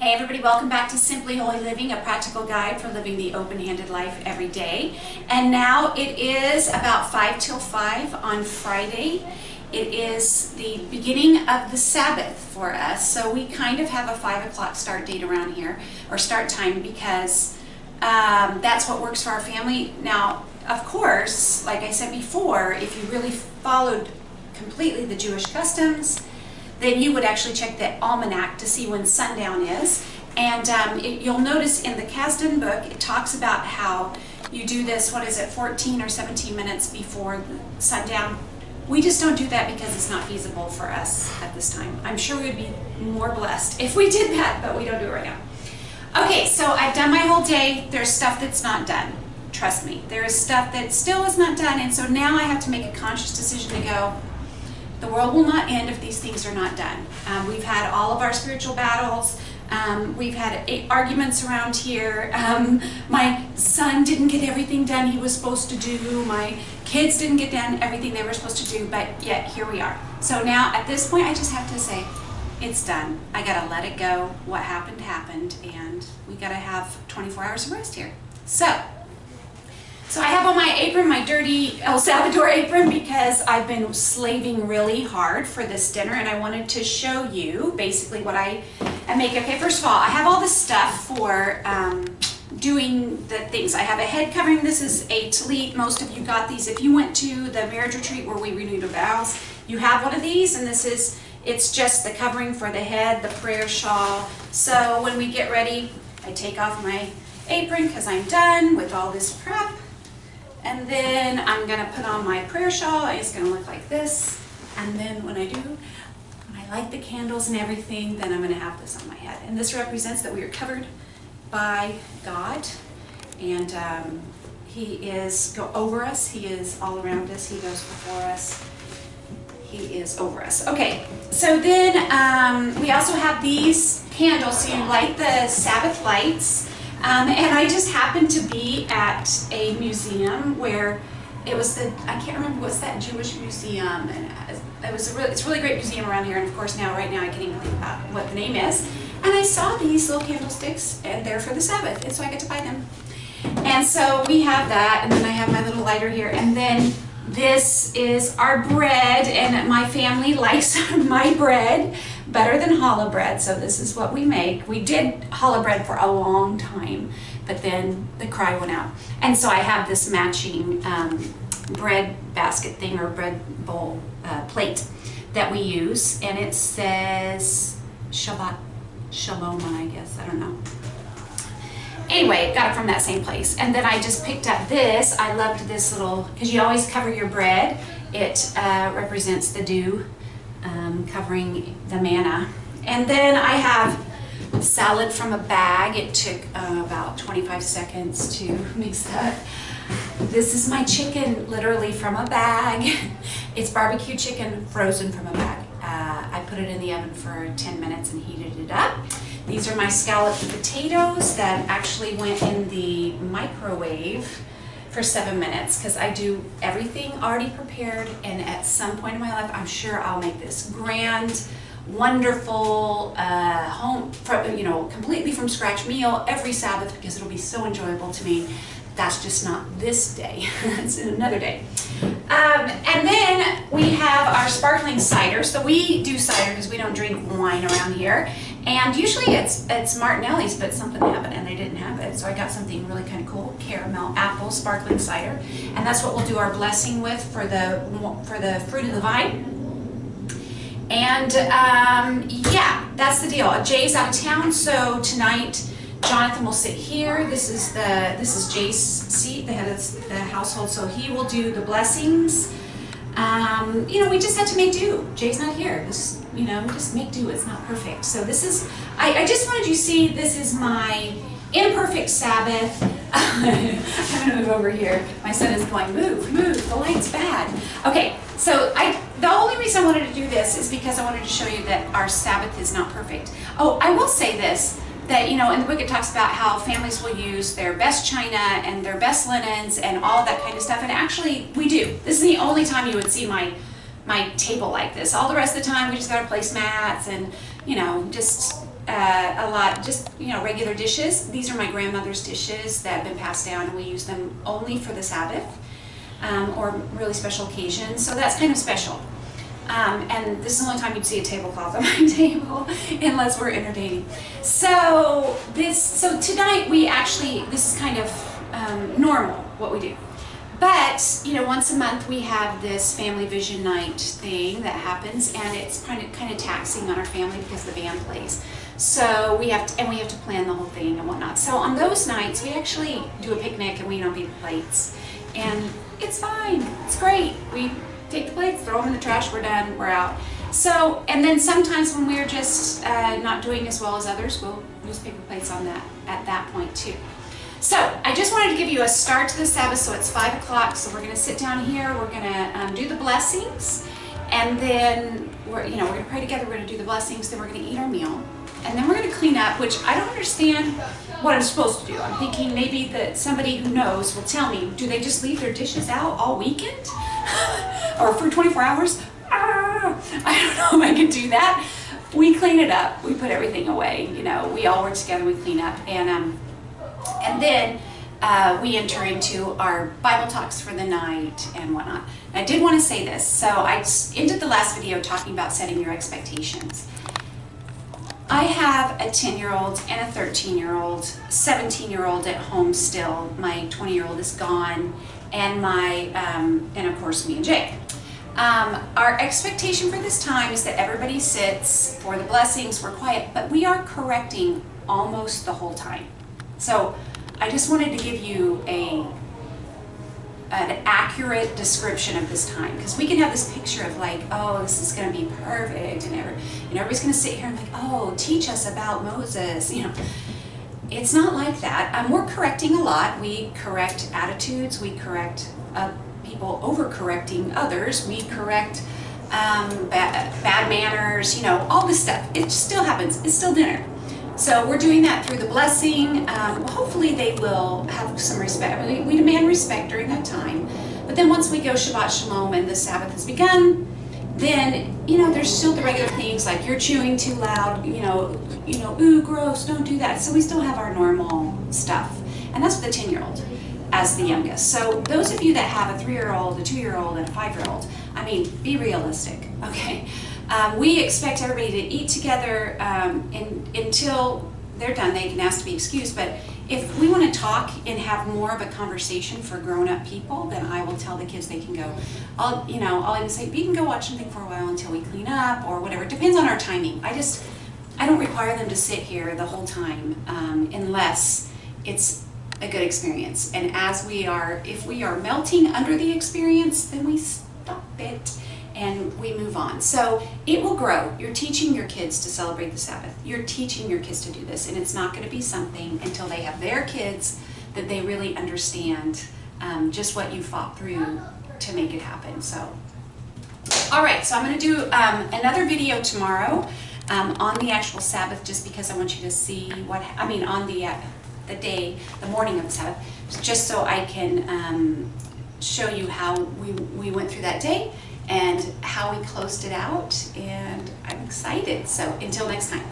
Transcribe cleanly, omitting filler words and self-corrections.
Hey everybody, welcome back to Simply Holy Living, a practical guide for living the open-handed life every day. And now it is about 5 till 5 on Friday. It is the beginning of the Sabbath for us, so we kind of have a 5 o'clock start date around here, or start time, because that's what works for our family. Now, of course, like I said before, if you really followed completely the Jewish customs, then you would actually check the almanac to see when sundown is. And you'll notice in the Kasdan book, it talks about how you do this, 14 or 17 minutes before sundown. We just don't do that because it's not feasible for us at this time. I'm sure we'd be more blessed if we did that, but we don't do it right now. Okay, so I've done my whole day. There's stuff that's not done. Trust me, there is stuff that still is not done, and so now I have to make a conscious decision to go, the world will not end if these things are not done. We've had all of our spiritual battles. We've had arguments around here. My son didn't get everything done he was supposed to do. My kids didn't get done everything they were supposed to do, but yet here we are. So now at this point I just have to say, it's done. I gotta let it go. What happened, happened, and we gotta have 24 hours of rest here. So I have on my apron, my dirty El Salvador apron, because I've been slaving really hard for this dinner, and I wanted to show you basically what I make. Okay, first of all, I have all this stuff for doing the things. I have a head covering. This is a tallit. Most of you got these. If you went to the marriage retreat where we renewed our vows, you have one of these, and it's just the covering for the head, the prayer shawl. So when we get ready, I take off my apron because I'm done with all this prep. And then I'm going to put on my prayer shawl. It's going to look like this. And then when I light the candles and everything, then I'm going to have this on my head. And this represents that we are covered by God. And He is over us. He is all around us. He goes before us. He is over us. Okay, so then we also have these candles. So you light the Sabbath Lights. And I just happened to be at a museum where it was I can't remember, what's that Jewish museum, and it's a really great museum around here, and of course right now I can't even think about what the name is. And I saw these little candlesticks, and they're for the Sabbath, and so I get to buy them. And so we have that, and then I have my little lighter here, and then this is our bread, and my family likes my bread better than challah bread, so this is what we make. We did challah bread for a long time, but then the cry went out. And so I have this matching bread basket thing, or bread bowl plate that we use, and it says Shabbat Shalom, I guess, I don't know. Anyway, got it from that same place. And then I just picked up this. I loved this little, because you always cover your bread. It represents the dew, covering the manna. And then I have salad from a bag. It took about 25 seconds to mix that. This is my chicken, literally from a bag. It's barbecue chicken frozen from a bag. I put it in the oven for 10 minutes and heated it up. These are my scalloped potatoes that actually went in the microwave for 7 minutes, because I do everything already prepared, and at some point in my life I'm sure I'll make this grand, wonderful home, completely from scratch meal every Sabbath, because it'll be so enjoyable to me. That's just not this day. It's another day. And then we have our sparkling cider. So we do cider because we don't drink wine around here. And usually it's Martinelli's, but something happened and they didn't have it. So I got something really kind of cool, caramel apple sparkling cider. And that's what we'll do our blessing with for the fruit of the vine. And yeah, that's the deal. Jay's out of town, so tonight Jonathan will sit here. This is Jay's seat, the head of the household, so he will do the blessings. We just had to make do. Jay's not here. We just make do. It's not perfect. So this is, I just wanted you to see, this is my imperfect Sabbath. I'm gonna move over here. My son is going, move, the light's bad. Okay, so the only reason I wanted to do this is because I wanted to show you that our Sabbath is not perfect. Oh, I will say this, that in the book it talks about how families will use their best china and their best linens and all that kind of stuff, and actually we do. This is the only time you would see my table like this. All the rest of the time we just got our placemats and just a lot, just, regular dishes. These are my grandmother's dishes that have been passed down, and we use them only for the Sabbath or really special occasions. So that's kind of special. And this is the only time you'd see a tablecloth on my table, unless we're entertaining. So tonight this is kind of normal, what we do. But, once a month we have this family vision night thing that happens, and it's kind of taxing on our family because the band plays. So we have to plan the whole thing and whatnot. So on those nights we actually do a picnic, and we don't leave plates. And it's fine, it's great. We take the plates, throw them in the trash, we're done, we're out. So, and then sometimes when we're just not doing as well as others, we'll use paper plates on that at that point too. So I just wanted to give you a start to the Sabbath. So it's 5 o'clock. So we're going to sit down here. We're going to do the blessings, and then we're going to pray together. We're going to do the blessings. Then we're going to eat our meal, and then we're going to clean up. Which I don't understand what I'm supposed to do. I'm thinking maybe that somebody who knows will tell me. Do they just leave their dishes out all weekend, or for 24 hours? I don't know if I can do that. We clean it up. We put everything away. We all work together. We clean up, and then we enter into our Bible talks for the night and whatnot. And I did want to say this. So I ended the last video talking about setting your expectations. I have a 10-year-old and a 13-year-old, 17-year-old at home still. My 20-year-old is gone, and and of course me and Jake. Our expectation for this time is that everybody sits for the blessings. We're quiet, but we are correcting almost the whole time. So I just wanted to give you an accurate description of this time, because we can have this picture of like, oh, this is going to be perfect, and everybody's going to sit here and like, oh, teach us about Moses. It's not like that. We're correcting a lot. We correct attitudes. We correct people overcorrecting others. We correct bad manners. All this stuff. It still happens. It's still dinner. So we're doing that through the blessing. Hopefully they will have some respect. We demand respect during that time. But then once we go Shabbat Shalom and the Sabbath has begun, then, there's still the regular things like you're chewing too loud, ooh, gross, don't do that. So we still have our normal stuff. And that's for the 10-year-old as the youngest. So those of you that have a 3-year-old, a 2-year-old, and a 5-year-old, be realistic, okay? We expect everybody to eat together until they're done. They can ask to be excused, but if we want to talk and have more of a conversation for grown-up people, then I will tell the kids they can go. I'll even say, you can go watch something for a while until we clean up or whatever. It depends on our timing. I don't require them to sit here the whole time unless it's a good experience. And if we are melting under the experience, then we stop it and we move on. So it will grow. You're teaching your kids to celebrate the Sabbath. You're teaching your kids to do this, and it's not going to be something until they have their kids that they really understand just what you fought through to make it happen. So, all right, so I'm going to do another video tomorrow on the actual Sabbath, just because I want you to see on the morning of the Sabbath, just so I can show you how we went through that day and how we closed it out, and I'm excited. So until next time.